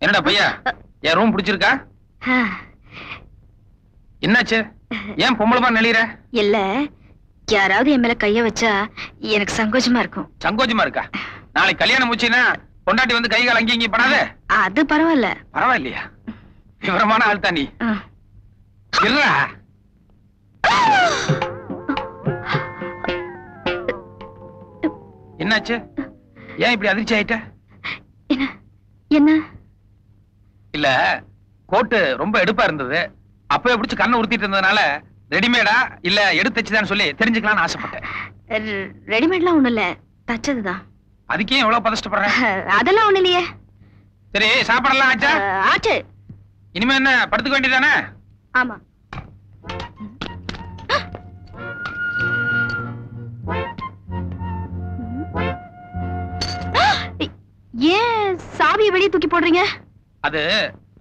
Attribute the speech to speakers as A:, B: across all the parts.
A: என்னடா பையா, என் ரூம் பிடிச்சிருக்கா? என்னாச்சு? ஏன் பொம்பளமா நெளியற?
B: இல்ல, யாராவது என் மேல கைய வச்சா எனக்கு சங்கோஜமா இருக்கும்.
A: சங்கோஜமா இருக்கா? நாளைக்கு கல்யாணம் முடிச்சுன்னா பொண்டாட்டி வந்து கை கால் அங்கேயும் இங்கேயும் படாதே.
B: அது பரவாயில்ல.
A: பரவாயில்லையா? விவரமான ஆள் தான் நீ. இல்ல என்னாச்சு? ஏன் இப்படி அதிர்ச்சி ஆயிட்ட?
B: என்ன?
A: இல்ல, கோட்டு ரொம்ப எடுப்பா இருந்தது. அப்பவே பிடிச்சு கண்ணை உறுத்திட்டு இருந்ததுனால ரெடிமேடா இல்ல எடுத்து தச்சுதான்னு சொல்லி தெரிஞ்சுக்கலாம்னு ஆசைப்பட்டேன்.
B: ரெடிமேட்லாம் ஒண்ணு இல்ல, தச்சதுதான்.
A: அதுக்கே எவ்வளவு பதஷ்டப்படுறேன்?
B: அதெல்லாம் ஒண்ணு இல்லையே.
A: சரி, சாப்பாடெல்லாம் ஆச்சா?
B: ஆச்சு.
A: இனிமே என்ன, படுத்துக்க வேண்டியதானே?
B: ஆமா. ஏன் சாவியை வெளியே தூக்கி போடுறீங்க?
A: அது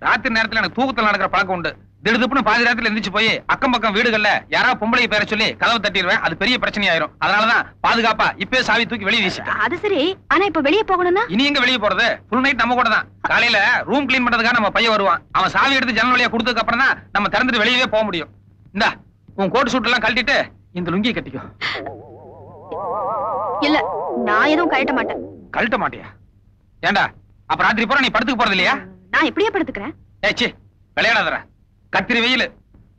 A: ராத்திரி நேரத்துல எனக்கு தூக்கத்துல நடக்கிற பழக்கம் உண்டு. திடுதுப்புன்னு பாதி நேரத்துல எந்திரிச்சு போய் அக்கம் பக்கம் வீடுகள்ல யாராவது பொம்பளை பேர சொல்லி கதவை தட்டிடுவேன். அது பெரிய பிரச்சனை ஆயிரும். அதனாலதான் பாதுகாப்பா இப்பவே சாவி தூக்கி வெளியே வீசிட்டேன்.
B: அது சரி, ஆனா இப்ப வெளியே போகணும்னா?
A: இனி எங்க வெளியே போறது? ஃபுல் நைட் நம்ம கூட தான். காலையில ரூம் கிளீன் பண்றதுக்காக நம்ம பையன் வருவான். அவன் சாவி எடுத்து ஜன்னல் வழியா கொடுத்ததுக்கு அப்புறம் தான் நம்ம திறந்துட்டு வெளியவே போக முடியும். இந்தா, உன் கோட் சூட் எல்லாம் கழட்டிட்டு இந்த லுங்கியை கட்டிக்கோ.
B: இல்ல, நான் எதுவும் கழட்ட மாட்டேன்.
A: கழட்ட மாட்டியா? ஏண்டா, அப்ப ராத்திரி பூரா நீ படுத்துக்க போறது இல்லையா?
B: நான் இப்படியே படுத்துக்கிறேன்.
A: ஏச்சி, விளையாடாதற. கத்திரி வெயில்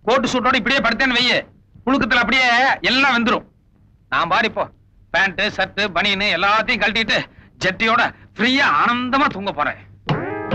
A: கோட்டு சூட்டோட இப்படியே படுத்தேன்னு வெய்ய, புழுக்கத்துல அப்படியே எல்லாம் வந்துரும். நான் பாரு இப்போ பேண்ட் ஷர்ட் பனியன் எல்லாத்தையும் கழட்டிட்டு ஜெட்டியோட ஃப்ரீயா ஆனந்தமா தூங்க போறேன்.